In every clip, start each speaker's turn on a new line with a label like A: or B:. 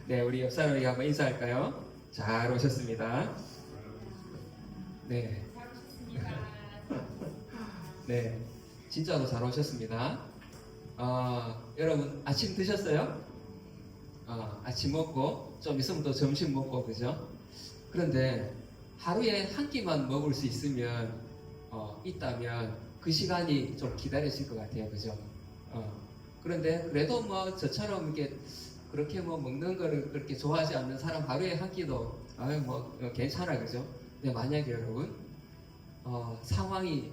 A: 네, 우리 옆 사람에게 한번 인사할까요? 잘 오셨습니다. 네. 네, 진짜로 잘 오셨습니다. 여러분 아침 드셨어요? 아침 먹고 좀 있으면 또 점심 먹고 그죠? 그런데 하루에 한 끼만 먹을 수 있으면 있다면 그 시간이 좀 기다려질 것 같아요, 그죠? 그런데 그래도 뭐 저처럼 이렇게 그렇게 뭐 먹는 거를 그렇게 좋아하지 않는 사람 하루에 한 끼도 뭐 괜찮아, 그죠? 근데 만약에 여러분 상황이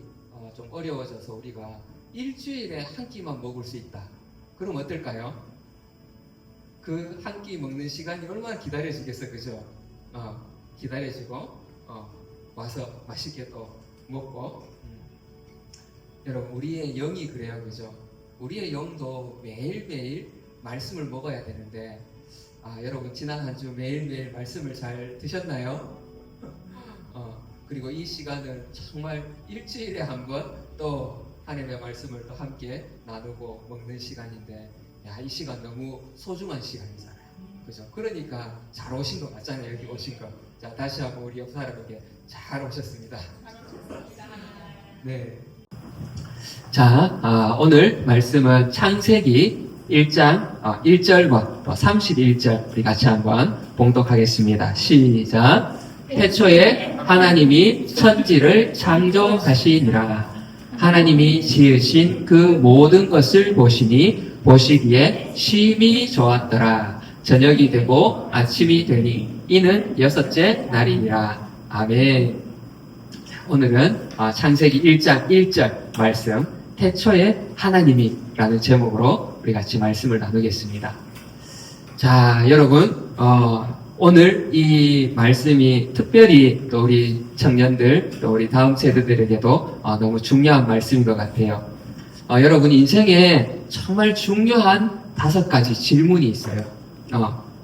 A: 좀 어려워져서 우리가 일주일에 한 끼만 먹을 수 있다. 그럼 어떨까요? 그 한 끼 먹는 시간이 얼마나 기다려지겠어, 그죠? 기다려지고 와서 맛있게 또 먹고 여러분 우리의 영이 그래요, 그죠? 우리의 영도 매일매일 말씀을 먹어야 되는데 여러분 지난 한 주 매일매일 말씀을 잘 드셨나요? 그리고 이 시간은 정말 일주일에 한 번 또 하나님의 말씀을 또 함께 나누고 먹는 시간인데 이 시간 너무 소중한 시간이잖아요, 그죠? 그러니까 잘 오신 거 맞잖아요, 여기 오신 거. 자, 다시 한번 우리 옆 사람에게 잘 오셨습니다. 네. 자, 오늘 말씀은 창세기 1장 1절과 31절 우리 같이 한번 봉독하겠습니다. 시작. 태초에 하나님이 천지를 창조하시니라. 하나님이 지으신 그 모든 것을 보시니 보시기에 심히 좋았더라. 저녁이 되고 아침이 되니 이는 여섯째 날이니라. 아멘. 오늘은 창세기 1장 1절 말씀 태초에 하나님이라는 제목으로 우리 같이 말씀을 나누겠습니다. 자, 여러분 오늘 이 말씀이 특별히 또 우리 청년들 또 우리 다음 세대들에게도 너무 중요한 말씀인 것 같아요. 여러분 인생에 정말 중요한 5가지 질문이 있어요.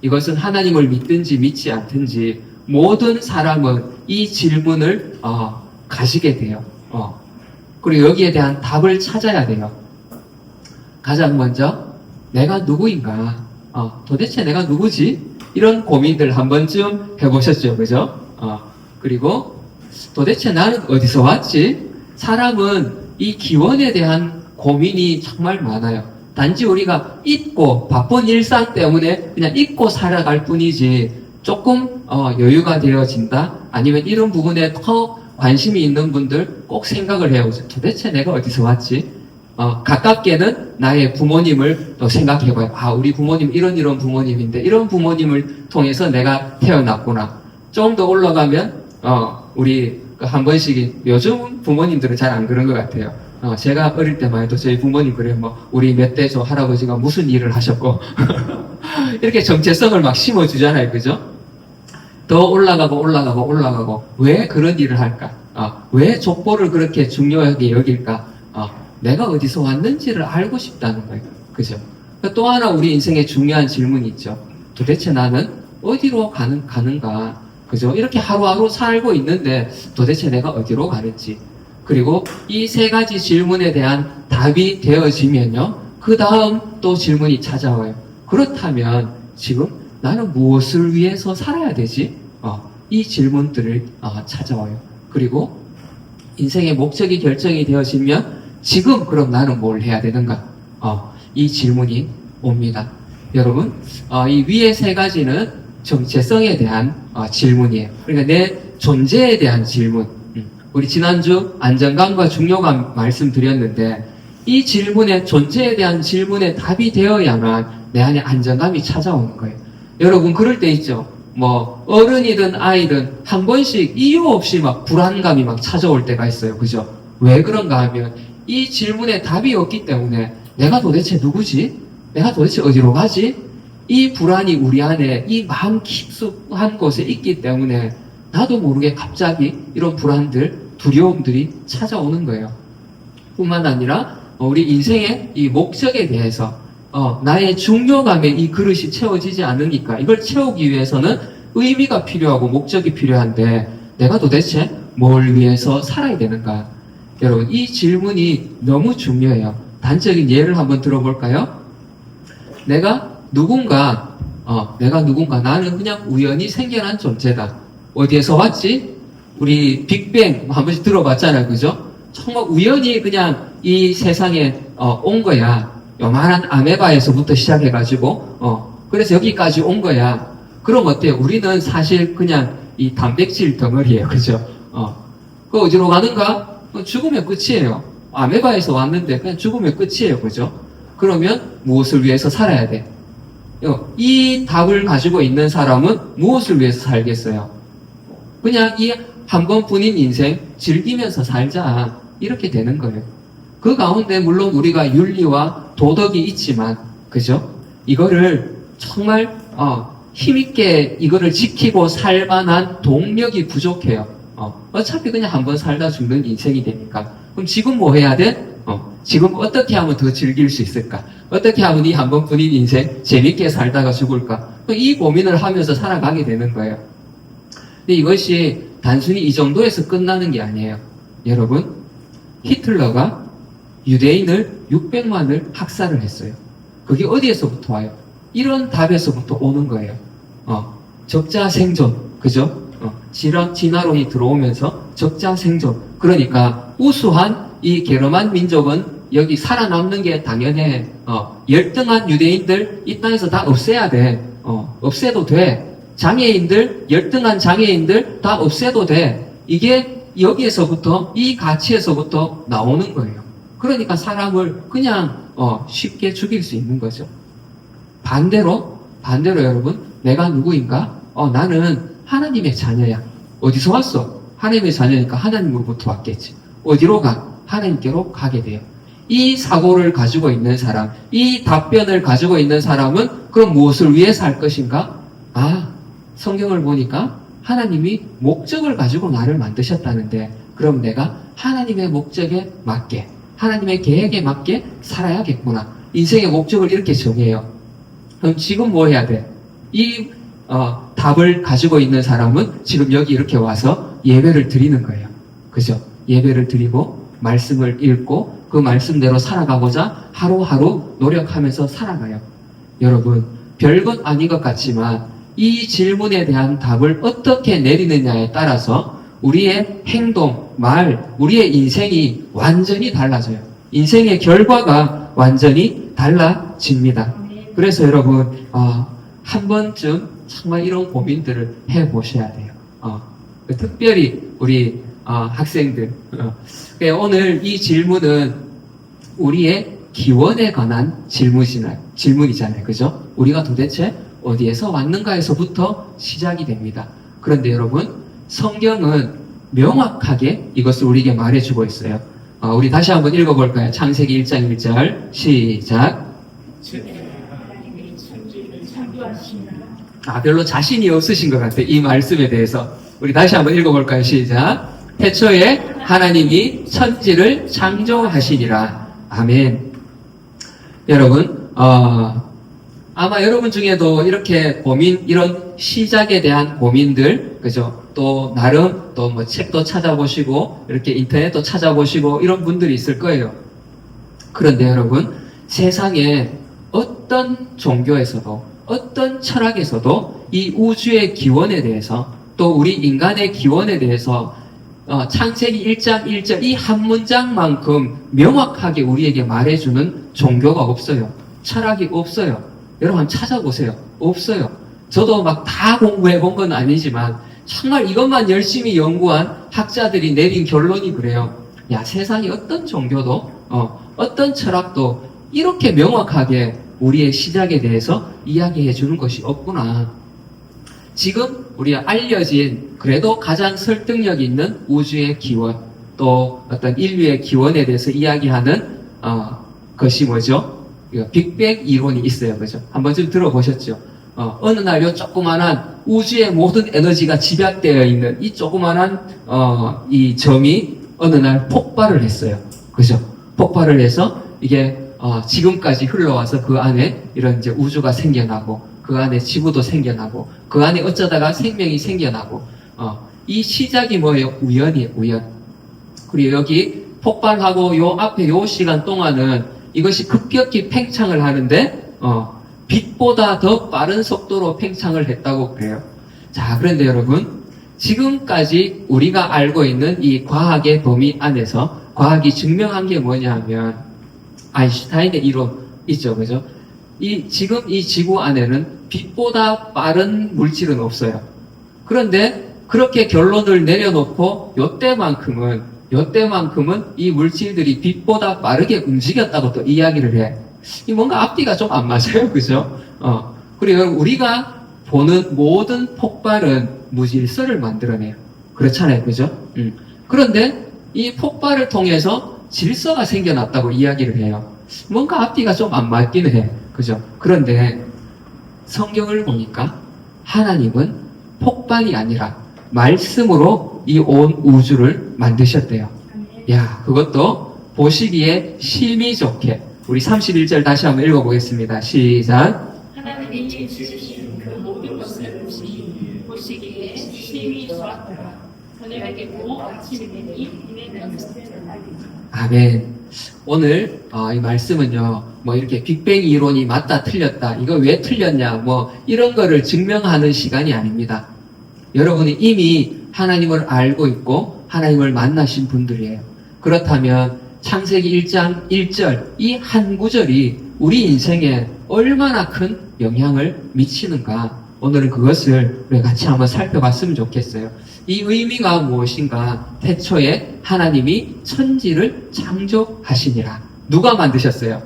A: 이것은 하나님을 믿든지 믿지 않든지 모든 사람은 이 질문을 가지게 돼요. 그리고 여기에 대한 답을 찾아야 돼요. 가장 먼저 내가 누구인가? 도대체 내가 누구지? 이런 고민들 한 번쯤 해보셨죠, 그죠? 그리고 도대체 나는 어디서 왔지? 사람은 이 기원에 대한 고민이 정말 많아요. 단지 우리가 잊고 바쁜 일상 때문에 그냥 잊고 살아갈 뿐이지 조금 여유가 되어진다? 아니면 이런 부분에 더 관심이 있는 분들 꼭 생각을 해보세요. 도대체 내가 어디서 왔지? 가깝게는 나의 부모님을 또 생각해봐요. 우리 부모님 이런 부모님인데 이런 부모님을 통해서 내가 태어났구나. 좀 더 올라가면 우리 한 번씩 요즘 부모님들은 잘 안 그런 것 같아요. 제가 어릴 때만 해도 저희 부모님 그래요. 우리 몇 대 조 할아버지가 무슨 일을 하셨고 이렇게 정체성을 막 심어주잖아요, 그죠? 더 올라가고 왜 그런 일을 할까? 왜 족보를 그렇게 중요하게 여길까? 내가 어디서 왔는지를 알고 싶다는 거예요. 그죠? 또 하나 우리 인생에 중요한 질문이 있죠. 도대체 나는 어디로 가는가? 그죠? 이렇게 하루하루 살고 있는데 도대체 내가 어디로 가는지. 그리고 이 3가지 질문에 대한 답이 되어지면요. 그 다음 또 질문이 찾아와요. 그렇다면 지금 나는 무엇을 위해서 살아야 되지? 이 질문들을 찾아와요. 그리고 인생의 목적이 결정이 되어지면 지금 그럼 나는 뭘 해야 되는가? 이 질문이 옵니다. 여러분, 이 위에 3가지는 정체성에 대한 질문이에요. 그러니까 내 존재에 대한 질문. 우리 지난주 안정감과 중요감 말씀드렸는데 이 질문의 존재에 대한 질문에 답이 되어야만 내 안에 안정감이 찾아오는 거예요. 여러분 그럴 때 있죠. 어른이든 아이든 한 번씩 이유 없이 막 불안감이 막 찾아올 때가 있어요. 그죠? 왜 그런가 하면 이 질문에 답이 없기 때문에 내가 도대체 누구지? 내가 도대체 어디로 가지? 이 불안이 우리 안에 이 마음 깊숙한 곳에 있기 때문에 나도 모르게 갑자기 이런 불안들, 두려움들이 찾아오는 거예요. 뿐만 아니라 우리 인생의 이 목적에 대해서 나의 중요감에 이 그릇이 채워지지 않으니까 이걸 채우기 위해서는 의미가 필요하고 목적이 필요한데 내가 도대체 뭘 위해서 살아야 되는가? 여러분 이 질문이 너무 중요해요. 단적인 예를 한번 들어볼까요? 내가 누군가 내가 누군가, 나는 그냥 우연히 생겨난 존재다. 어디에서 왔지? 우리 빅뱅 한 번씩 들어봤잖아요. 그죠? 정말 우연히 그냥 이 세상에 온 거야. 요만한 아메바에서부터 시작해가지고 그래서 여기까지 온 거야. 그럼 어때요? 우리는 사실 그냥 이 단백질 덩어리예요. 그죠? 그 어디로 가는가? 죽으면 끝이에요. 아메바에서 왔는데 그냥 죽으면 끝이에요. 그죠? 그러면 무엇을 위해서 살아야 돼? 이 답을 가지고 있는 사람은 무엇을 위해서 살겠어요? 그냥 이 한 번뿐인 인생 즐기면서 살자. 이렇게 되는 거예요. 그 가운데 물론 우리가 윤리와 도덕이 있지만, 그죠? 이거를 정말 힘있게 이거를 지키고 살 만한 동력이 부족해요. 어차피 그냥 한 번 살다 죽는 인생이 되니까. 그럼 지금 뭐 해야 돼? 지금 어떻게 하면 더 즐길 수 있을까? 어떻게 하면 이 한 번뿐인 인생 재밌게 살다가 죽을까? 이 고민을 하면서 살아가게 되는 거예요. 근데 이것이 단순히 이 정도에서 끝나는 게 아니에요. 여러분, 히틀러가 유대인을 600만을 학살을 했어요. 그게 어디에서부터 와요? 이런 답에서부터 오는 거예요. 적자 생존, 그죠? 진화론이 들어오면서 적자 생존. 그러니까 우수한 이 게르만 민족은 여기 살아남는 게 당연해. 열등한 유대인들 이 땅에서 다 없애야 돼. 없애도 돼. 장애인들, 열등한 장애인들 다 없애도 돼. 이게 여기에서부터, 이 가치에서부터 나오는 거예요. 그러니까 사람을 그냥 쉽게 죽일 수 있는 거죠. 반대로 여러분, 내가 누구인가? 나는 하나님의 자녀야. 어디서 왔어? 하나님의 자녀니까 하나님으로부터 왔겠지. 어디로 가? 하나님께로 가게 돼요. 이 사고를 가지고 있는 사람, 이 답변을 가지고 있는 사람은 그럼 무엇을 위해 살 것인가? 성경을 보니까 하나님이 목적을 가지고 나를 만드셨다는데, 그럼 내가 하나님의 목적에 맞게, 하나님의 계획에 맞게 살아야겠구나. 인생의 목적을 이렇게 정해요. 그럼 지금 뭐 해야 돼? 이 답을 가지고 있는 사람은 지금 여기 이렇게 와서 예배를 드리는 거예요. 그죠? 예배를 드리고 말씀을 읽고 그 말씀대로 살아가고자 하루하루 노력하면서 살아가요. 여러분, 별것 아닌 것 같지만 이 질문에 대한 답을 어떻게 내리느냐에 따라서 우리의 행동, 말, 우리의 인생이 완전히 달라져요. 인생의 결과가 완전히 달라집니다. 그래서 여러분, 한 번쯤 정말 이런 고민들을 해보셔야 돼요. 특별히 우리 학생들. 오늘 이 질문은 우리의 기원에 관한 질문이잖아요. 그죠? 우리가 도대체 어디에서 왔는가에서부터 시작이 됩니다. 그런데 여러분, 성경은 명확하게 이것을 우리에게 말해주고 있어요. 우리 다시 한번 읽어볼까요? 창세기 1장 1절 시작. 별로 자신이 없으신 것 같아요. 이 말씀에 대해서. 우리 다시 한번 읽어볼까요? 시작. 태초에 하나님이 천지를 창조하시니라. 아멘. 여러분, 아마 여러분 중에도 이렇게 이런 시작에 대한 고민들, 그죠? 또, 나름, 또 뭐 책도 찾아보시고, 이렇게 인터넷도 찾아보시고, 이런 분들이 있을 거예요. 그런데 여러분, 세상에 어떤 종교에서도, 어떤 철학에서도 이 우주의 기원에 대해서, 또 우리 인간의 기원에 대해서, 창세기 1장 1절 이 한 문장만큼 명확하게 우리에게 말해주는 종교가 없어요. 철학이 없어요. 여러분 한번 찾아보세요. 없어요. 저도 막 다 공부해 본 건 아니지만 정말 이것만 열심히 연구한 학자들이 내린 결론이 그래요. 야, 세상에 어떤 종교도 어떤 철학도 이렇게 명확하게 우리의 시작에 대해서 이야기해 주는 것이 없구나. 지금 우리가 알려진 그래도 가장 설득력 있는 우주의 기원, 또 어떤 인류의 기원에 대해서 이야기하는 것이 뭐죠? 빅뱅 이론이 있어요. 그죠? 한 번쯤 들어보셨죠? 어느 날 요 조그만한 우주의 모든 에너지가 집약되어 있는 이 조그만한 이 점이 어느 날 폭발을 했어요. 그죠? 폭발을 해서 이게 지금까지 흘러와서 그 안에 이런 이제 우주가 생겨나고 그 안에 지구도 생겨나고 그 안에 어쩌다가 생명이 생겨나고 이 시작이 뭐예요? 우연이에요. 우연. 그리고 여기 폭발하고 요 앞에 요 시간 동안은 이것이 급격히 팽창을 하는데 빛보다 더 빠른 속도로 팽창을 했다고 그래요. 자, 그런데 여러분, 지금까지 우리가 알고 있는 이 과학의 범위 안에서 과학이 증명한 게 뭐냐 하면 아인슈타인의 이론 있죠, 그죠? 지금 이 지구 안에는 빛보다 빠른 물질은 없어요. 그런데 그렇게 결론을 내려놓고 요때만큼은 이 물질들이 빛보다 빠르게 움직였다고 또 이야기를 해. 이 뭔가 앞뒤가 좀 안 맞아요, 그죠? 그리고 우리가 보는 모든 폭발은 무질서를 만들어내요. 그렇잖아요, 그죠? 그런데 이 폭발을 통해서 질서가 생겨났다고 이야기를 해요. 뭔가 앞뒤가 좀 안 맞기는 해. 그죠? 그런데 성경을 보니까 하나님은 폭발이 아니라 말씀으로 이 온 우주를 만드셨대요. 야, 그것도 보시기에 심히 좋게. 우리 31절 다시 한번 읽어보겠습니다. 시작.
B: 하나님이 지으신 그 모든 것을 보시기에 심히 좋았더라. 저녁에고 아침이니 이내 면세를 날리니.
A: 아멘. 오늘 이 말씀은요, 뭐 이렇게 빅뱅 이론이 맞다 틀렸다, 이거 왜 틀렸냐, 뭐 이런 거를 증명하는 시간이 아닙니다. 여러분이 이미 하나님을 알고 있고 하나님을 만나신 분들이에요. 그렇다면 창세기 1장 1절 이 한 구절이 우리 인생에 얼마나 큰 영향을 미치는가, 오늘은 그것을 우리 같이 한번 살펴봤으면 좋겠어요. 이 의미가 무엇인가? 태초에 하나님이 천지를 창조하시니라. 누가 만드셨어요?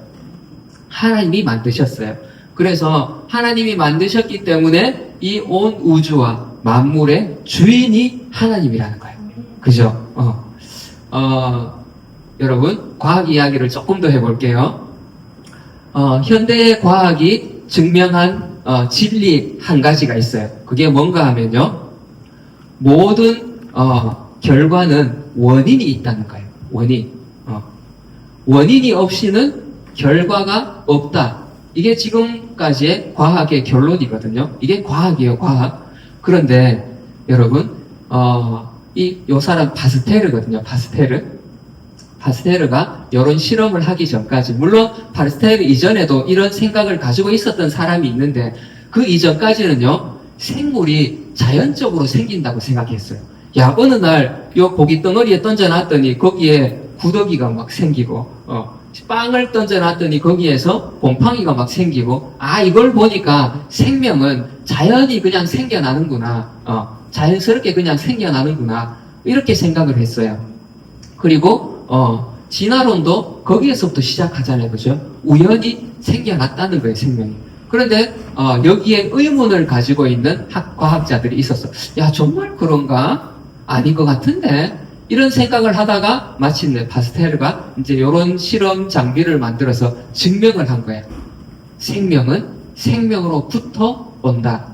A: 하나님이 만드셨어요. 그래서 하나님이 만드셨기 때문에 이 온 우주와 만물의 주인이 하나님이라는 거예요. 그죠? 여러분, 과학 이야기를 조금 더 해볼게요. 현대의 과학이 증명한 진리 한 가지가 있어요. 그게 뭔가 하면요, 모든 결과는 원인이 있다는 거예요. 원인이 없이는 결과가 없다. 이게 지금까지의 과학의 결론이거든요. 이게 과학이에요, 과학. 그런데 여러분, 요 사람 파스테르거든요. 파스테르가 이런 실험을 하기 전까지, 물론 파스테르 이전에도 이런 생각을 가지고 있었던 사람이 있는데, 그 이전까지는요, 생물이 자연적으로 생긴다고 생각했어요. 야, 어느 날 요 고기 덩어리에 던져놨더니 거기에 구더기가 막 생기고, 빵을 던져놨더니 거기에서 곰팡이가 막 생기고, 이걸 보니까 생명은 자연히 그냥 생겨나는구나, 자연스럽게 그냥 생겨나는구나, 이렇게 생각을 했어요. 그리고 진화론도 거기에서부터 시작하잖아요, 그죠? 우연히 생겨났다는 거예요, 생명이. 그런데 여기에 의문을 가지고 있는 과학자들이 있었어. 야, 정말 그런가? 아닌 것 같은데? 이런 생각을 하다가 마침내 파스테르가 이제 이런 실험 장비를 만들어서 증명을 한 거예요. 생명은 생명으로부터 온다.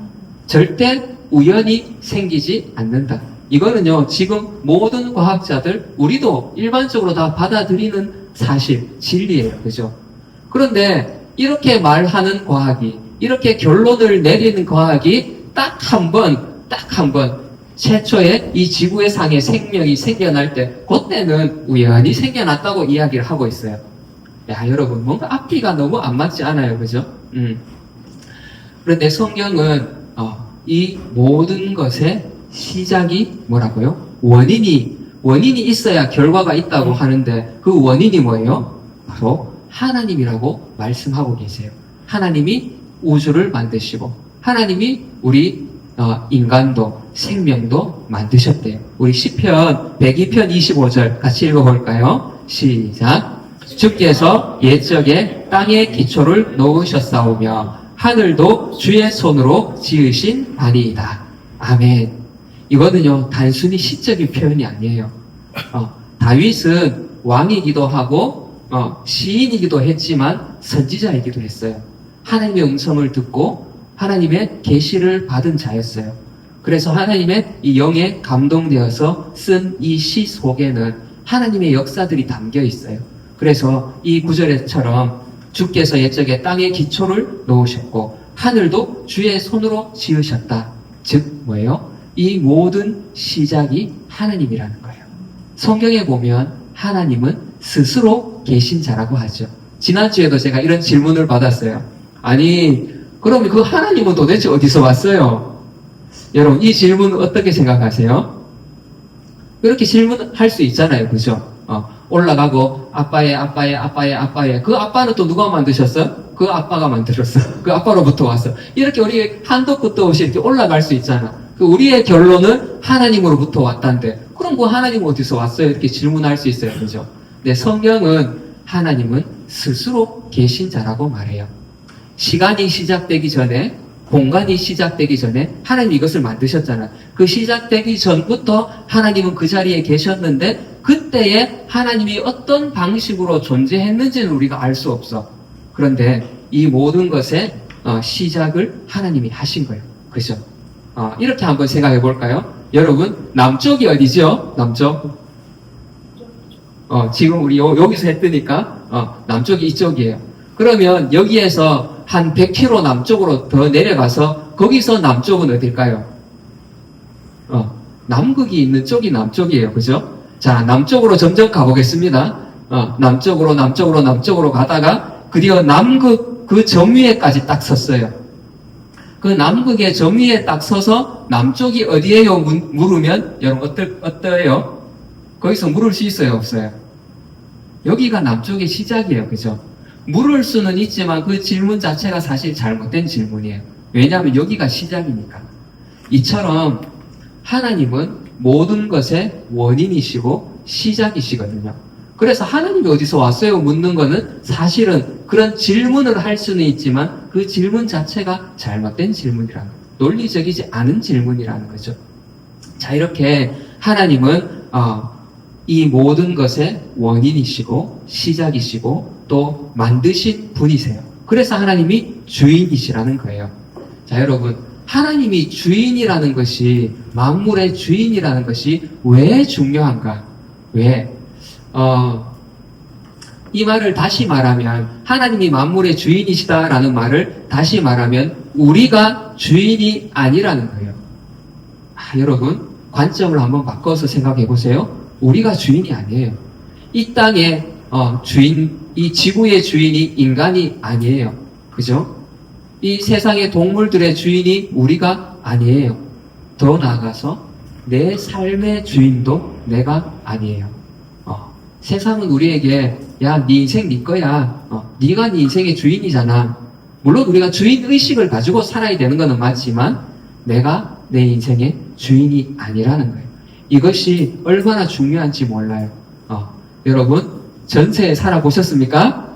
A: 절대 우연히 생기지 않는다. 이거는요, 지금 모든 과학자들, 우리도 일반적으로 다 받아들이는 사실, 진리예요. 그죠? 그런데 이렇게 말하는 과학이, 이렇게 결론을 내리는 과학이 딱 한 번, 최초에 이 지구의 상에 생명이 생겨날 때, 그때는 우연히 생겨났다고 이야기를 하고 있어요. 야, 여러분, 뭔가 앞뒤가 너무 안 맞지 않아요? 그죠? 그런데 성경은, 이 모든 것의 시작이 뭐라고요? 원인이 있어야 결과가 있다고 하는데, 그 원인이 뭐예요? 바로 하나님이라고 말씀하고 계세요. 하나님이 우주를 만드시고, 하나님이 우리 인간도 생명도 만드셨대요. 우리 시편 102편 25절 같이 읽어볼까요? 시작. 주께서 옛적에 땅에 기초를 놓으셨사오며 하늘도 주의 손으로 지으신 바니이다. 아멘. 이거는요, 단순히 시적인 표현이 아니에요. 다윗은 왕이기도 하고 시인이기도 했지만 선지자이기도 했어요. 하나님의 음성을 듣고 하나님의 계시를 받은 자였어요. 그래서 하나님의 이 영에 감동되어서 쓴 이 시 속에는 하나님의 역사들이 담겨 있어요. 그래서 이 구절에처럼 주께서 옛적에 땅에 기초를 놓으셨고 하늘도 주의 손으로 지으셨다. 즉 뭐예요? 이 모든 시작이 하나님이라는 거예요. 성경에 보면 하나님은 스스로 계신 자라고 하죠. 지난주에도 제가 이런 질문을 받았어요. 아니, 그러면 그 하나님은 도대체 어디서 왔어요? 여러분, 이 질문은 어떻게 생각하세요? 이렇게 질문할 수 있잖아요. 그죠? 올라가고, 아빠의. 그 아빠는 또 누가 만드셨어요? 그 아빠가 만들었어. 그 아빠로부터 왔어. 이렇게 우리 한도 끝도 없이 이렇게 올라갈 수 있잖아. 그 우리의 결론은 하나님으로부터 왔다는데, 그럼 그 하나님은 어디서 왔어요? 이렇게 질문할 수 있어요. 그죠? 네, 성경은 하나님은 스스로 계신 자라고 말해요. 시간이 시작되기 전에, 공간이 시작되기 전에 하나님이 이것을 만드셨잖아. 그 시작되기 전부터 하나님은 그 자리에 계셨는데 그때에 하나님이 어떤 방식으로 존재했는지는 우리가 알 수 없어. 그런데 이 모든 것의 시작을 하나님이 하신 거예요. 그죠? 이렇게 한번 생각해 볼까요? 여러분, 남쪽이 어디죠? 남쪽? 지금 우리 여기서 했으니까 남쪽이 이쪽이에요. 그러면 여기에서 한 100km 남쪽으로 더 내려가서 거기서 남쪽은 어딜까요? 남극이 있는 쪽이 남쪽이에요. 그죠? 자, 남쪽으로 점점 가보겠습니다. 남쪽으로 가다가 드디어 남극 그 점위에까지 딱 섰어요. 그 남극의 점위에 딱 서서 남쪽이 어디에요? 물으면 여러분 어때요? 거기서 물을 수 있어요? 없어요? 여기가 남쪽의 시작이에요. 그죠? 물을 수는 있지만 그 질문 자체가 사실 잘못된 질문이에요. 왜냐하면 여기가 시작이니까. 이처럼 하나님은 모든 것의 원인이시고 시작이시거든요. 그래서 하나님이 어디서 왔어요? 묻는 거는 사실은 그런 질문을 할 수는 있지만 그 질문 자체가 잘못된 질문이라는 거예요. 논리적이지 않은 질문이라는 거죠. 자, 이렇게 하나님은 이 모든 것의 원인이시고 시작이시고 또 만드신 분이세요. 그래서 하나님이 주인이시라는 거예요. 자, 여러분, 하나님이 주인이라는 것이, 만물의 주인이라는 것이 왜 중요한가? 왜? 이 말을 다시 말하면, 하나님이 만물의 주인이시다라는 말을 다시 말하면 우리가 주인이 아니라는 거예요. 여러분, 관점을 한번 바꿔서 생각해 보세요. 우리가 주인이 아니에요. 이 땅의 이 지구의 주인이 인간이 아니에요. 그죠? 이 세상의 동물들의 주인이 우리가 아니에요. 더 나아가서 내 삶의 주인도 내가 아니에요. 세상은 우리에게 야, 네 인생 네 거야. 네가 네 인생의 주인이잖아. 물론 우리가 주인 의식을 가지고 살아야 되는 것은 맞지만 내가 내 인생의 주인이 아니라는 거예요. 이것이 얼마나 중요한지 몰라요. 여러분, 전세에 살아보셨습니까?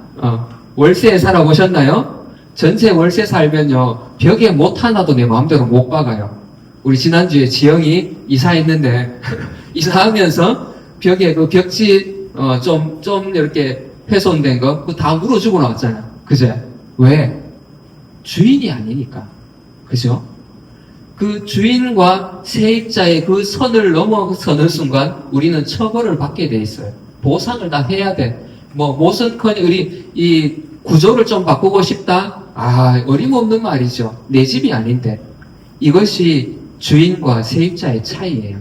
A: 월세에 살아보셨나요? 전세 월세 살면요, 벽에 못 하나도 내 마음대로 못 박아요. 우리 지난주에 지영이 이사했는데, 이사하면서 벽에 그 벽지, 좀 이렇게 훼손된 거, 그거 다 물어주고 나왔잖아요. 그죠? 왜? 주인이 아니니까. 그죠? 그 주인과 세입자의 그 선을 넘어서는 순간 우리는 처벌을 받게 돼 있어요. 보상을 다 해야 돼. 무슨커니 우리 이 구조를 좀 바꾸고 싶다? 어림없는 말이죠. 내 집이 아닌데. 이것이 주인과 세입자의 차이예요.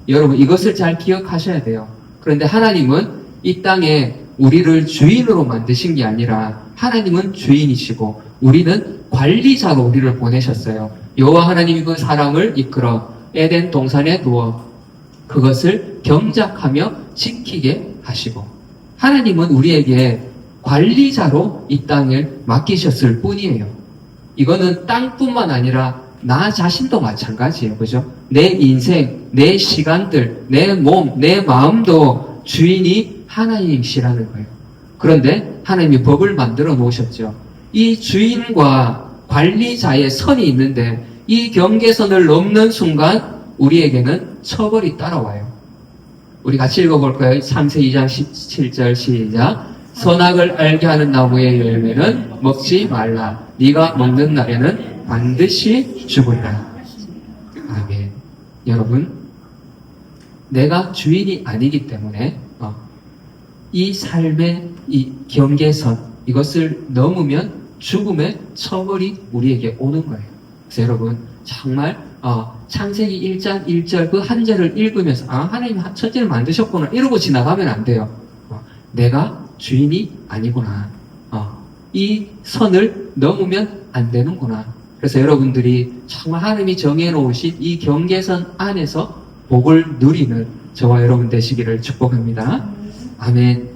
A: 여러분, 이것을 잘 기억하셔야 돼요. 그런데 하나님은 이 땅에 우리를 주인으로 만드신 게 아니라 하나님은 주인이시고 우리는 관리자로 우리를 보내셨어요. 여호와 하나님이 그 사람을 이끌어 에덴 동산에 두어 그것을 경작하며 지키게 하시고, 하나님은 우리에게 관리자로 이 땅을 맡기셨을 뿐이에요. 이거는 땅뿐만 아니라 나 자신도 마찬가지예요. 그죠? 내 인생, 내 시간들, 내 몸, 내 마음도 주인이 하나님이시라는 거예요. 그런데 하나님이 법을 만들어 놓으셨죠. 이 주인과 관리자의 선이 있는데 이 경계선을 넘는 순간 우리에게는 처벌이 따라와요. 우리 같이 읽어볼까요? 창세기 2장 17절 시작. 선악을 알게 하는 나무의 열매는 먹지 말라. 네가 먹는 날에는 반드시 죽으리라. 아멘. 여러분, 내가 주인이 아니기 때문에 이 삶의 이 경계선, 이것을 넘으면 죽음의 처벌이 우리에게 오는 거예요. 그래서 여러분, 정말 창세기 1장 1절 그 한 절을 읽으면서 하나님 천지를 만드셨구나 이러고 지나가면 안 돼요. 내가 주인이 아니구나. 이 선을 넘으면 안 되는구나. 그래서 여러분들이 정말 하나님이 정해놓으신 이 경계선 안에서 복을 누리는 저와 여러분 되시기를 축복합니다. 아멘.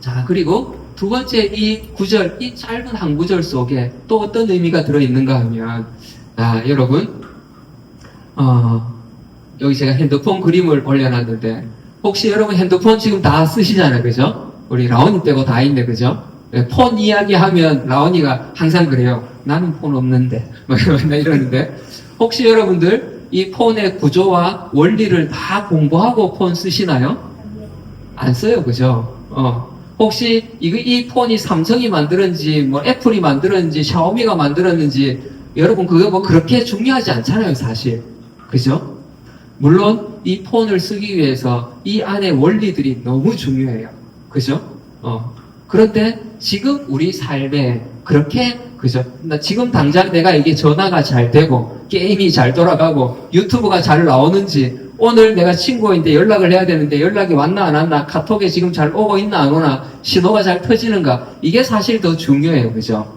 A: 자, 그리고 두 번째 이 구절, 이 짧은 한 구절 속에 또 어떤 의미가 들어있는가 하면, 여러분, 여기 제가 핸드폰 그림을 올려놨는데, 혹시 여러분 핸드폰 지금 다 쓰시잖아요, 그죠? 우리 라온이 빼고 다 있네, 그죠? 폰 이야기 하면 라온이가 항상 그래요. 나는 폰 없는데. 맨날 이러는데, 혹시 여러분들 이 폰의 구조와 원리를 다 공부하고 폰 쓰시나요? 안 써요, 그죠? 혹시 이 폰이 삼성이 만들었는지, 뭐 애플이 만들었는지, 샤오미가 만들었는지, 여러분 그거 뭐 그렇게 중요하지 않잖아요, 사실. 그죠? 물론 이 폰을 쓰기 위해서 이 안에 원리들이 너무 중요해요. 그죠? 그런데 지금 우리 삶에 그렇게, 그죠? 지금 당장 내가 이게 전화가 잘 되고, 게임이 잘 돌아가고, 유튜브가 잘 나오는지, 오늘 내가 친구인데 연락을 해야 되는데 연락이 왔나 안 왔나, 카톡에 지금 잘 오고 있나 안 오나, 신호가 잘 터지는가, 이게 사실 더 중요해요. 그죠?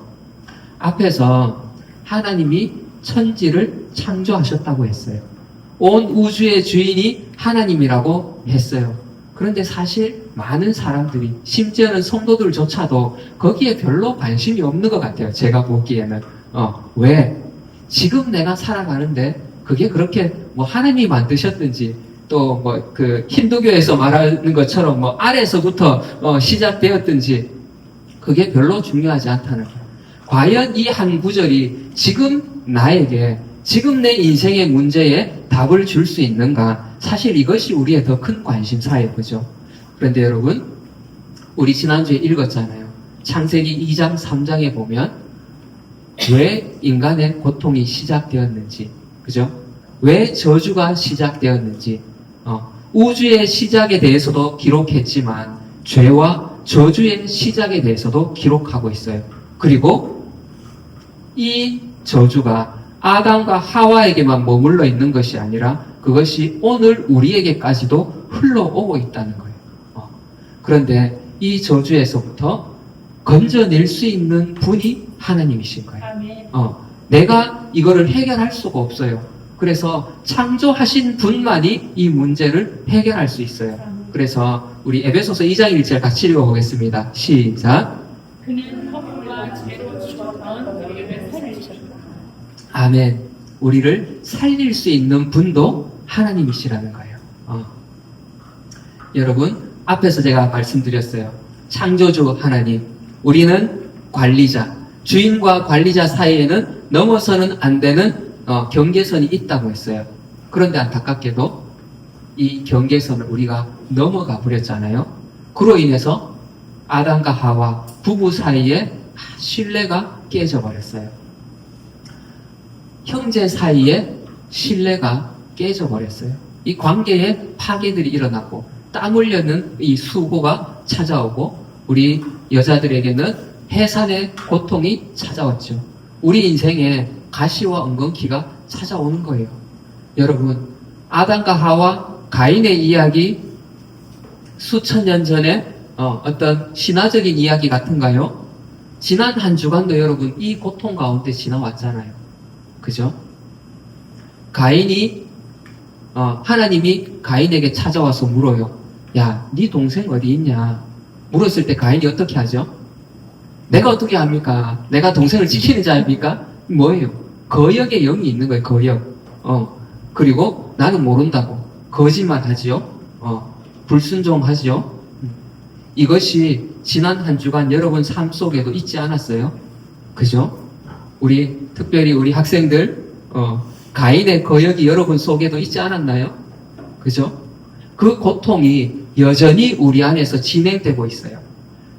A: 앞에서 하나님이 천지를 창조하셨다고 했어요. 온 우주의 주인이 하나님이라고 했어요. 그런데 사실 많은 사람들이, 심지어는 성도들조차도 거기에 별로 관심이 없는 것 같아요. 제가 보기에는. 왜? 지금 내가 살아가는데 그게 그렇게 뭐 하나님이 만드셨든지, 또 뭐 그 힌두교에서 말하는 것처럼 뭐 아래서부터 시작되었든지, 그게 별로 중요하지 않다는 거예요. 과연 이 한 구절이 지금 나에게, 지금 내 인생의 문제에 답을 줄 수 있는가? 사실 이것이 우리의 더 큰 관심사예요. 그죠? 그런데 여러분, 우리 지난주에 읽었잖아요. 창세기 2장, 3장에 보면 왜 인간의 고통이 시작되었는지, 그죠? 왜 저주가 시작되었는지, 우주의 시작에 대해서도 기록했지만 죄와 저주의 시작에 대해서도 기록하고 있어요. 그리고 이 저주가 아담과 하와에게만 머물러 있는 것이 아니라 그것이 오늘 우리에게까지도 흘러오고 있다는 거예요. 그런데 이 저주에서부터 건져낼 수 있는 분이 하나님이신 거예요. 내가 이거를 해결할 수가 없어요. 그래서 창조하신 분만이 이 문제를 해결할 수 있어요. 그래서 우리 에베소서 2장 1절 같이 읽어보겠습니다. 시작.
B: 그는 허물과 죄로 죽었던 우리를 살리셨다.
A: 아멘. 우리를 살릴 수 있는 분도 하나님이시라는 거예요. 여러분, 앞에서 제가 말씀드렸어요. 창조주 하나님, 우리는 관리자, 주인과 관리자 사이에는 넘어서는 안 되는 경계선이 있다고 했어요. 그런데 안타깝게도 이 경계선을 우리가 넘어가 버렸잖아요. 그로 인해서 아담과 하와 부부 사이에 신뢰가 깨져버렸어요. 형제 사이에 신뢰가 깨져버렸어요. 이 관계에 파괴들이 일어나고 땀 흘려는 이 수고가 찾아오고, 우리 여자들에게는 해산의 고통이 찾아왔죠. 우리 인생에 가시와 엉겅퀴가 찾아오는 거예요. 여러분, 아담과 하와, 가인의 이야기 수천 년 전에 어떤 신화적인 이야기 같은가요? 지난 한 주간도 여러분 이 고통 가운데 지나왔잖아요. 그죠? 가인이 하나님이 가인에게 찾아와서 물어요. 야, 네 동생 어디 있냐? 물었을 때 가인이 어떻게 하죠? 내가 어떻게 합니까? 내가 동생을 지키는 자입니까? 뭐예요? 거역의 영이 있는 거예요. 거역. 그리고 나는 모른다고 거짓말 하지요. 불순종하지요. 이것이 지난 한 주간 여러분 삶 속에도 있지 않았어요? 그죠? 우리 특별히 우리 학생들 가인의 거역이 여러분 속에도 있지 않았나요? 그죠? 그 고통이 여전히 우리 안에서 진행되고 있어요.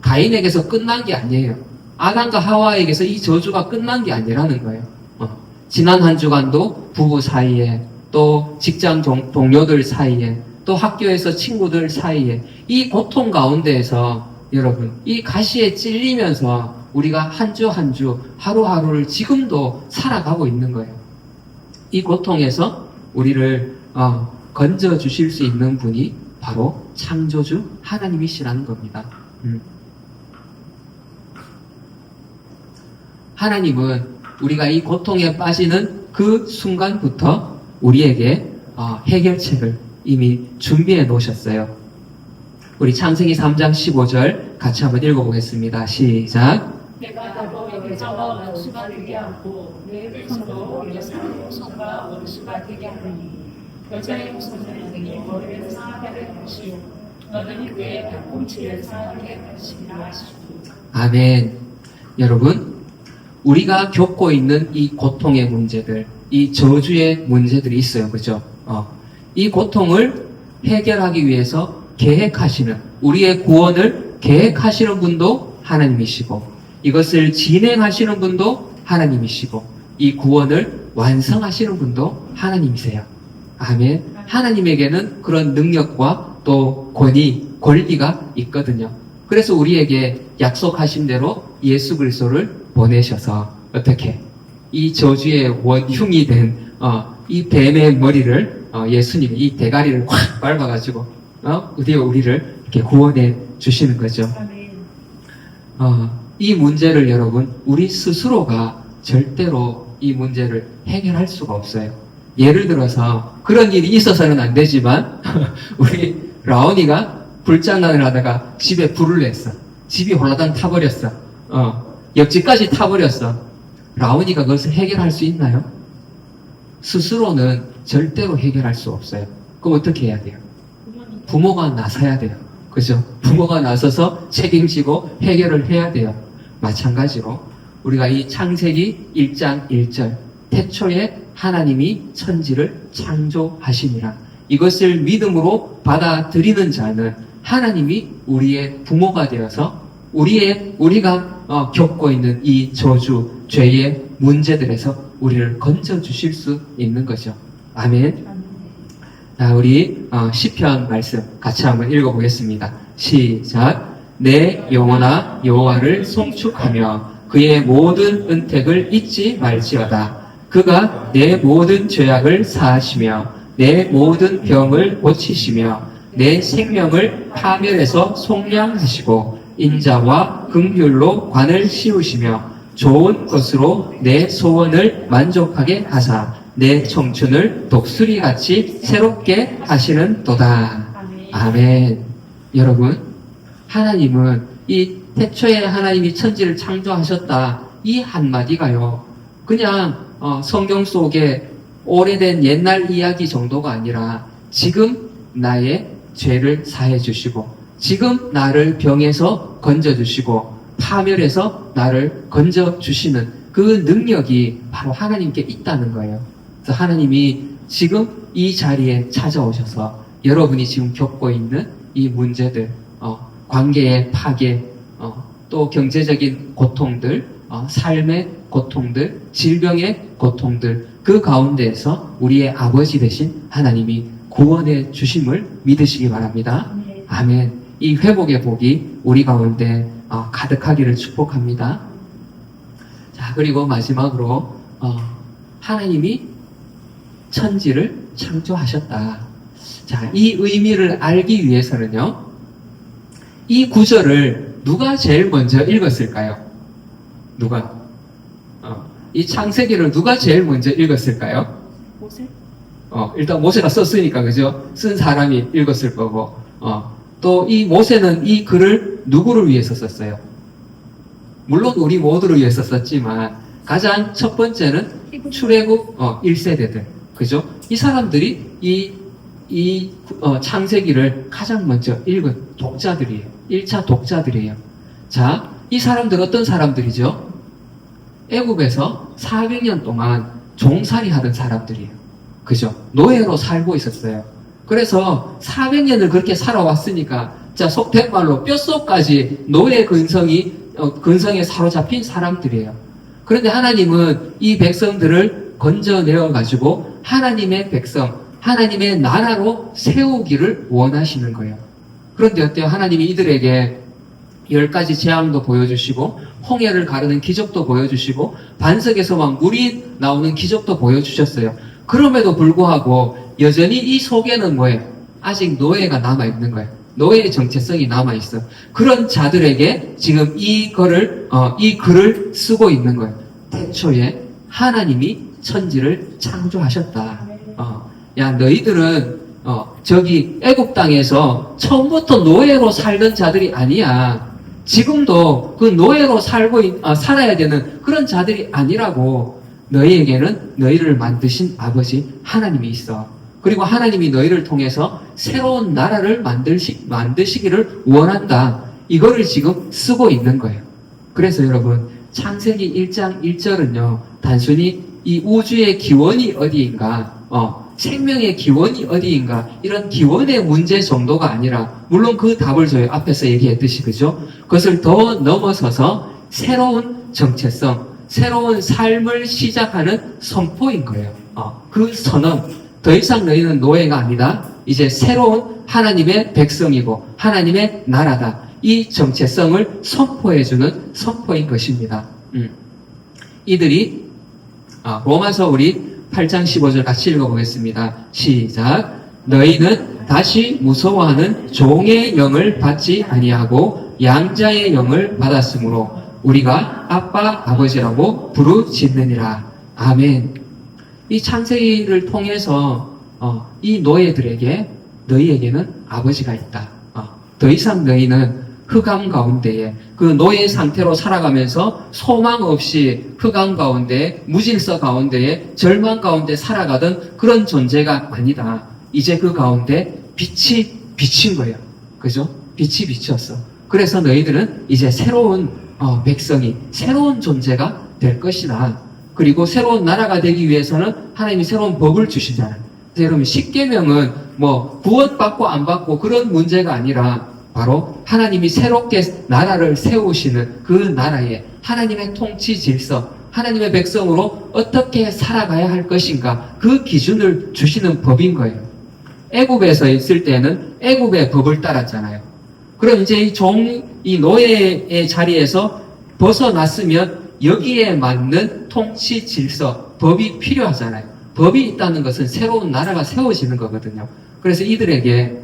A: 가인에게서 끝난 게 아니에요. 아담과 하와에게서 이 저주가 끝난 게 아니라는 거예요. 지난 한 주간도 부부 사이에, 또 직장 동료들 사이에, 또 학교에서 친구들 사이에, 이 고통 가운데에서 여러분, 이 가시에 찔리면서 우리가 한 주 한 주, 하루하루를 지금도 살아가고 있는 거예요. 이 고통에서 우리를 건져 주실 수 있는 분이 바로 창조주 하나님이시라는 겁니다. 하나님은 우리가 이 고통에 빠지는 그 순간부터 우리에게 해결책을 이미 준비해 놓으셨어요. 우리 창세기 3장 15절 같이 한번 읽어보겠습니다. 시작.
B: 내가 너에게 여자와 원수가 되게 하고 내 백성도 여자의 후손과 원수가 되게 하리니 여자의 후손은 내게 머리를 상하게 할 것이요 너는 그의 발꿈치를 상하게 할 것이라 하시고.
A: 아멘. 여러분, 우리가 겪고 있는 이 고통의 문제들, 이 저주의 문제들이 있어요. 그죠? 이 고통을 해결하기 위해서 계획하시는, 우리의 구원을 계획하시는 분도 하나님이시고, 이것을 진행하시는 분도 하나님이시고, 이 구원을 완성하시는 분도 하나님이세요. 아멘. 하나님에게는 그런 능력과 또 권리가 있거든요. 그래서 우리에게 약속하신 대로 예수 그리스도를 보내셔서 어떻게 이 저주의 원흉이 된 이 뱀의 머리를 예수님이 이 대가리를 확 밟아가지고 드디어 우리를 이렇게 구원해 주시는 거죠. 이 문제를 여러분 우리 스스로가 절대로 이 문제를 해결할 수가 없어요. 예를 들어서 그런 일이 있어서는 안 되지만 우리 라온이가 불장난을 하다가 집에 불을 냈어. 집이 홀라당 타버렸어. 옆집까지 타버렸어. 라온이가 그것을 해결할 수 있나요? 스스로는 절대로 해결할 수 없어요. 그럼 어떻게 해야 돼요? 부모가 나서야 돼요. 그죠? 부모가 나서서 책임지고 해결을 해야 돼요. 마찬가지로 우리가 이 창세기 1장 1절 태초에 하나님이 천지를 창조하시니라. 이것을 믿음으로 받아들이는 자는 하나님이 우리의 부모가 되어서 우리가 겪고 있는 이 저주, 죄의 문제들에서 우리를 건져주실 수 있는 거죠. 아멘. 자, 우리 시편 말씀 같이 한번 읽어보겠습니다. 시작. 내 영혼아 여호와를 송축하며 그의 모든 은택을 잊지 말지어다. 그가 내 모든 죄악을 사하시며 내 모든 병을 고치시며 내 생명을 파멸해서 속량하시고 인자와 긍휼로 관을 씌우시며 좋은 것으로 내 소원을 만족하게 하사 내 청춘을 독수리같이 새롭게 하시는도다. 아멘. 여러분, 하나님은 이 태초에 하나님이 천지를 창조하셨다 이 한마디가요 그냥 성경 속에 오래된 옛날 이야기 정도가 아니라 지금 나의 죄를 사해 주시고 지금 나를 병에서 건져 주시고 파멸해서 나를 건져 주시는 그 능력이 바로 하나님께 있다는 거예요. 그래서 하나님이 지금 이 자리에 찾아오셔서 여러분이 지금 겪고 있는 이 문제들, 관계의 파괴, 또 경제적인 고통들, 삶의 고통들, 질병의 고통들, 그 가운데에서 우리의 아버지 되신 하나님이 구원해 주심을 믿으시기 바랍니다. 아멘. 이 회복의 복이 우리 가운데 가득하기를 축복합니다. 자, 그리고 마지막으로 하나님이 천지를 창조하셨다. 자, 이 의미를 알기 위해서는요, 이 구절을 누가 제일 먼저 읽었을까요? 누가? 이 창세기를 누가 제일 먼저 읽었을까요?
B: 모세?
A: 일단 모세가 썼으니까, 그죠? 쓴 사람이 읽었을 거고, 또 이 모세는 이 글을 누구를 위해서 썼어요? 물론 우리 모두를 위해서 썼지만, 가장 첫 번째는 출애굽 1세대들, 그죠? 이 사람들이 이 창세기를 가장 먼저 읽은 독자들이에요. 1차 독자들이에요. 자, 이 사람들 어떤 사람들이죠? 애굽에서 400년 동안 종살이 하던 사람들이에요. 그죠? 노예로 살고 있었어요. 그래서 400년을 그렇게 살아왔으니까, 자, 속된 말로 뼛속까지 노예 근성에 사로잡힌 사람들이에요. 그런데 하나님은 이 백성들을 건져내어가지고 하나님의 백성, 하나님의 나라로 세우기를 원하시는 거예요. 그런데 어때요? 하나님이 이들에게 10가지 재앙도 보여주시고 홍해를 가르는 기적도 보여주시고 반석에서 막 물이 나오는 기적도 보여주셨어요. 그럼에도 불구하고 여전히 이 속에는 뭐예요? 아직 노예가 남아있는 거예요. 노예의 정체성이 남아있어. 그런 자들에게 지금 이 글을 쓰고 있는 거예요. 태초에 하나님이 천지를 창조하셨다. 야, 너희들은 저기 애굽 땅에서 처음부터 노예로 살던 자들이 아니야. 지금도 그 노예로 살아야 되는 그런 자들이 아니라고. 너희에게는 너희를 만드신 아버지 하나님이 있어. 그리고 하나님이 너희를 통해서 새로운 나라를 만드시기를 원한다. 이거를 지금 쓰고 있는 거예요. 그래서 여러분, 창세기 1장 1절은요, 단순히 이 우주의 기원이 어디인가, 생명의 기원이 어디인가, 이런 기원의 문제 정도가 아니라, 물론 그 답을 저희 앞에서 얘기했듯이, 그죠? 그것을 더 넘어서서 새로운 정체성, 새로운 삶을 시작하는 선포인 거예요. 그 선언, 더 이상 너희는 노예가 아니다. 이제 새로운 하나님의 백성이고, 하나님의 나라다. 이 정체성을 선포해주는 선포인 것입니다. 이들이 로마서 우리 8장 15절 같이 읽어보겠습니다. 시작. 너희는 다시 무서워하는 종의 영을 받지 아니하고 양자의 영을 받았으므로 우리가 아빠 아버지라고 부르짖느니라. 아멘. 이 창세기를 통해서 이 노예들에게 너희에게는 아버지가 있다. 더 이상 너희는 흑암 가운데에 그 노예 상태로 살아가면서 소망 없이 흑암 가운데 무질서 가운데에 절망 가운데 살아가던 그런 존재가 아니다. 이제 그 가운데 빛이 비친 거예요. 그죠? 빛이 비쳤어. 그래서 너희들은 이제 새로운 백성이 새로운 존재가 될 것이다. 그리고 새로운 나라가 되기 위해서는 하나님이 새로운 법을 주시잖아요. 여러분, 십계명은 뭐 구원받고 안 받고 그런 문제가 아니라 바로 하나님이 새롭게 나라를 세우시는 그 나라에 하나님의 통치 질서, 하나님의 백성으로 어떻게 살아가야 할 것인가, 그 기준을 주시는 법인 거예요. 애굽에서 있을 때는 애굽의 법을 따랐잖아요. 그럼 이제 이 노예의 자리에서 벗어났으면 여기에 맞는 통치 질서, 법이 필요하잖아요. 법이 있다는 것은 새로운 나라가 세워지는 거거든요. 그래서 이들에게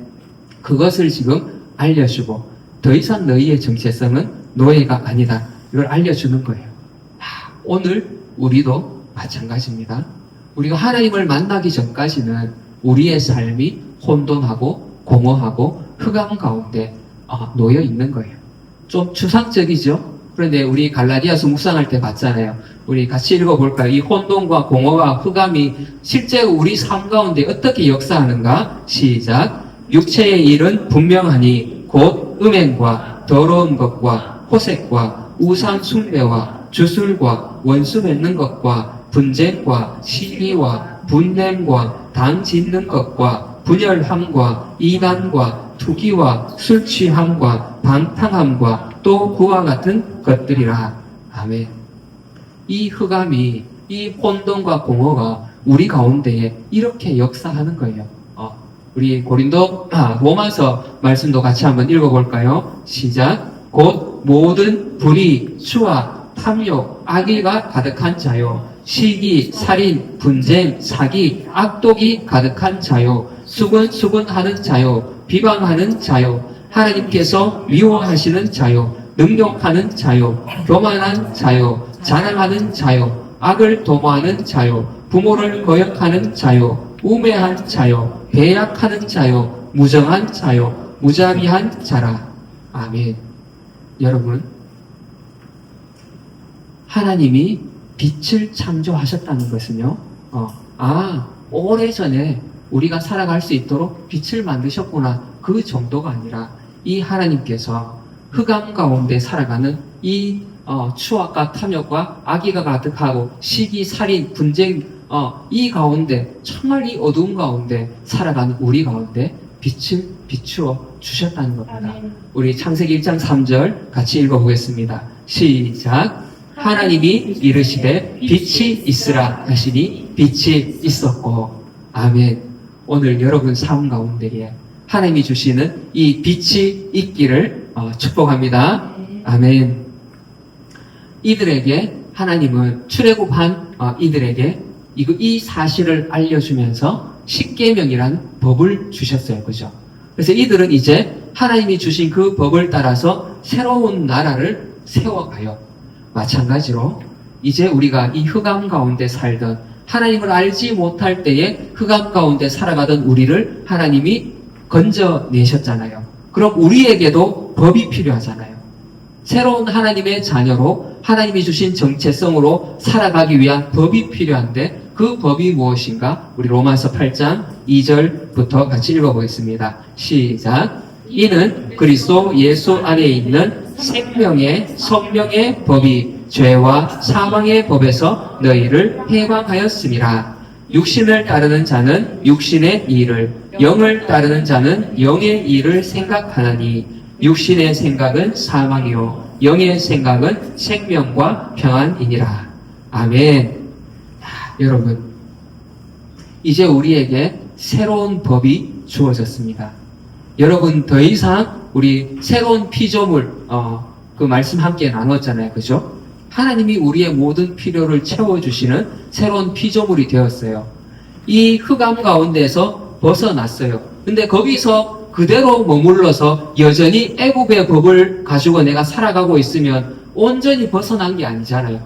A: 그것을 지금 알려주고, 더 이상 너희의 정체성은 노예가 아니다. 이걸 알려주는 거예요. 오늘 우리도 마찬가지입니다. 우리가 하나님을 만나기 전까지는 우리의 삶이 혼돈하고 공허하고 흑암 가운데 놓여 있는 거예요. 좀 추상적이죠? 그런데 우리 갈라디아서 묵상할 때 봤잖아요. 우리 같이 읽어볼까요? 이 혼돈과 공허와 흑암이 실제 우리 삶 가운데 어떻게 역사하는가? 시작. 육체의 일은 분명하니 곧 음행과 더러운 것과 호색과 우상 숭배와 주술과 원수 맺는 것과 분쟁과 시기와 분냄과 당 짓는 것과 분열함과 이단과 투기와 술 취함과 방탕함과 또 그와 같은 것들이라. 아멘. 이 흑암이, 이 혼돈과 공허가 우리 가운데에 이렇게 역사하는 거예요. 우리 로마서 말씀도 같이 한번 읽어볼까요? 시작. 곧 모든 불의, 추악, 탐욕, 악의가 가득한 자요. 시기, 살인, 분쟁, 사기, 악독이 가득한 자요. 수근수근하는 자요. 비방하는 자요. 하나님께서 미워하시는 자요. 능욕하는 자요. 교만한 자요. 자랑하는 자요. 악을 도모하는 자요. 부모를 거역하는 자요. 우매한 자요. 배약하는 자요. 무정한 자요. 무자비한 자라. 아멘. 여러분, 하나님이 빛을 창조하셨다는 것은요, 오래전에 우리가 살아갈 수 있도록 빛을 만드셨구나, 그 정도가 아니라 이 하나님께서 흑암 가운데 살아가는 이 추악과 탐욕과 악의가 가득하고 시기, 살인, 분쟁, 이 가운데, 정말 이 어두운 가운데 살아가는 우리 가운데 빛을 비추어 주셨다는 겁니다.
B: 아멘.
A: 우리 창세기 1장 3절 같이 읽어보겠습니다. 시작. 하나님이 이르시되 빛이 있으라 하시니 빛이 있었고. 아멘. 오늘 여러분 삶 가운데에 하나님이 주시는 이 빛이 있기를 축복합니다. 아멘. 이들에게 하나님은 출애굽한 이들에게 이 사실을 알려주면서 십계명이라는 법을 주셨어요. 그죠? 그래서 이들은 이제 하나님이 주신 그 법을 따라서 새로운 나라를 세워가요. 마찬가지로 이제 우리가 이 흑암 가운데 살던 하나님을 알지 못할 때에 흑암 가운데 살아가던 우리를 하나님이 건져내셨잖아요. 그럼 우리에게도 법이 필요하잖아요. 새로운 하나님의 자녀로 하나님이 주신 정체성으로 살아가기 위한 법이 필요한데 그 법이 무엇인가? 우리 로마서 8장 2절부터 같이 읽어보겠습니다. 시작. 이는 그리스도 예수 안에 있는 생명의 성령의 법이 죄와 사망의 법에서 너희를 해방하였음이라. 육신을 따르는 자는 육신의 일을, 영을 따르는 자는 영의 일을 생각하나니 육신의 생각은 사망이요 영의 생각은 생명과 평안이니라. 아멘. 여러분, 이제 우리에게 새로운 법이 주어졌습니다. 여러분, 더 이상 우리 새로운 피조물, 그 말씀 함께 나눴잖아요. 그죠? 하나님이 우리의 모든 필요를 채워주시는 새로운 피조물이 되었어요. 이 흑암 가운데서 벗어났어요. 근데 거기서 그대로 머물러서 여전히 애굽의 법을 가지고 내가 살아가고 있으면 온전히 벗어난 게 아니잖아요.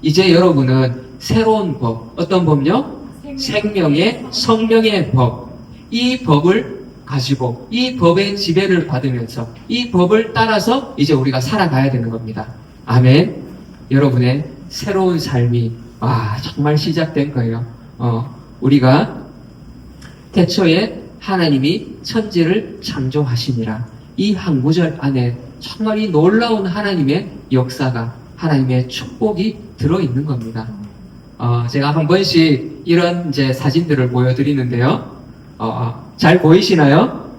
A: 이제 여러분은 새로운 법, 어떤 법요? 생명의 성령의 법. 이 법을 가지고 이 법의 지배를 받으면서 이 법을 따라서 이제 우리가 살아가야 되는 겁니다. 아멘. 여러분의 새로운 삶이 정말 시작된 거예요. 우리가 태초에 하나님이 천지를 창조하시니라. 이 한 구절 안에 정말 이 놀라운 하나님의 역사가, 하나님의 축복이 들어있는 겁니다. 제가 한 번씩 이런 이제 사진들을 보여드리는데요. 잘 보이시나요?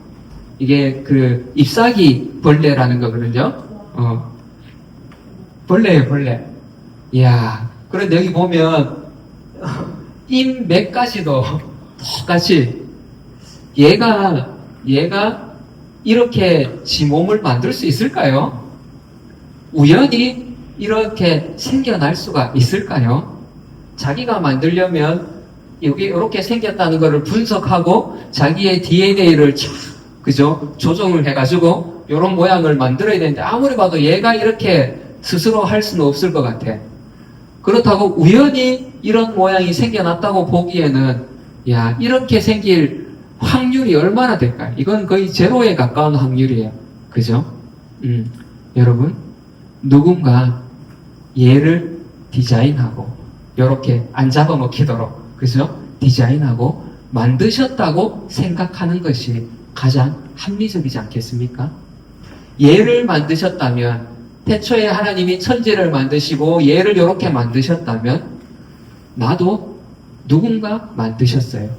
A: 이게 그 잎사귀 벌레라는 거거든요. 벌레예요, 벌레. 이야, 그런데 여기 보면 잎 몇 가지도 똑같이 얘가 이렇게 지 몸을 만들 수 있을까요? 우연히 이렇게 생겨날 수가 있을까요? 자기가 만들려면 여기 이렇게 생겼다는 것을 분석하고 자기의 DNA를 그죠? 조정을 해가지고 이런 모양을 만들어야 되는데 아무리 봐도 얘가 이렇게 스스로 할 수는 없을 것 같아. 그렇다고 우연히 이런 모양이 생겨났다고 보기에는 이렇게 생길 확률이 얼마나 될까요? 이건 거의 제로에 가까운 확률이에요. 그죠? 여러분, 누군가 얘를 디자인하고 이렇게 안 잡아먹히도록 그죠? 디자인하고 만드셨다고 생각하는 것이 가장 합리적이지 않겠습니까? 얘를 만드셨다면 태초에 하나님이 천지를 만드시고 얘를 이렇게 만드셨다면 나도 누군가 만드셨어요.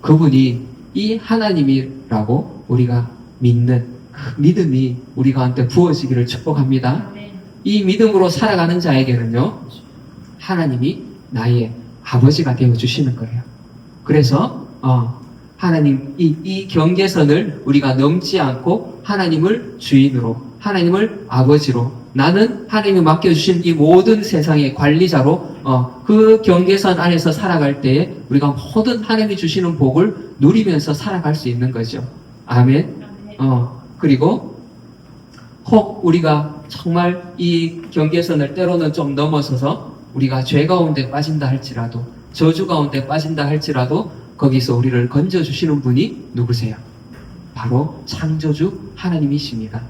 A: 그분이 이 하나님이라고 우리가 믿는 그 믿음이 우리 가운데 부어지기를 축복합니다. 이 믿음으로 살아가는 자에게는요, 하나님이 나의 아버지가 되어주시는 거예요. 그래서 하나님 이 경계선을 우리가 넘지 않고 하나님을 주인으로, 하나님을 아버지로, 나는 하나님이 맡겨주신 이 모든 세상의 관리자로 그 경계선 안에서 살아갈 때에 우리가 모든 하나님이 주시는 복을 누리면서 살아갈 수 있는 거죠. 아멘. 그리고 혹 우리가 정말 이 경계선을 때로는 좀 넘어서서 우리가 죄 가운데 빠진다 할지라도, 저주 가운데 빠진다 할지라도 거기서 우리를 건져주시는 분이 누구세요? 바로 창조주 하나님이십니다.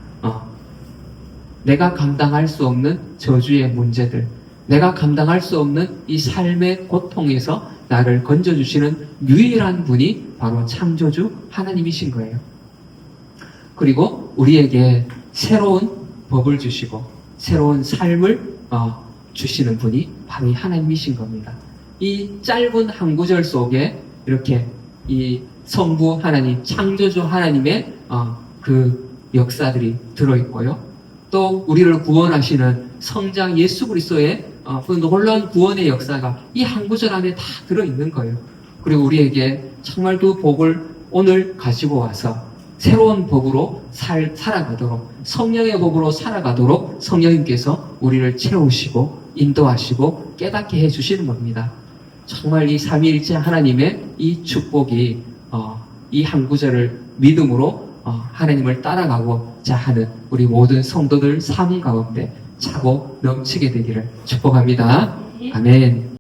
A: 내가 감당할 수 없는 저주의 문제들, 내가 감당할 수 없는 이 삶의 고통에서 나를 건져주시는 유일한 분이 바로 창조주 하나님이신 거예요. 그리고 우리에게 새로운 법을 주시고 새로운 삶을 주시는 분이 바로 이 하나님이신 겁니다. 이 짧은 한 구절 속에 이렇게 이 성부 하나님, 창조주 하나님의 그 역사들이 들어있고요. 또 우리를 구원하시는 성장 예수 그리스도의 그 놀라운 구원의 역사가 이 한 구절 안에 다 들어있는 거예요. 그리고 우리에게 정말 그 복을 오늘 가지고 와서 새로운 법으로 살아가도록, 성령의 법으로 살아가도록 성령님께서 우리를 채우시고 인도하시고 깨닫게 해주시는 겁니다. 정말 이 삼위일체 하나님의 이 축복이 이 한 구절을 믿음으로 하나님을 따라가고자 하는 우리 모든 성도들 삶 가운데 차고 넘치게 되기를 축복합니다.
B: 아멘.
A: 아멘.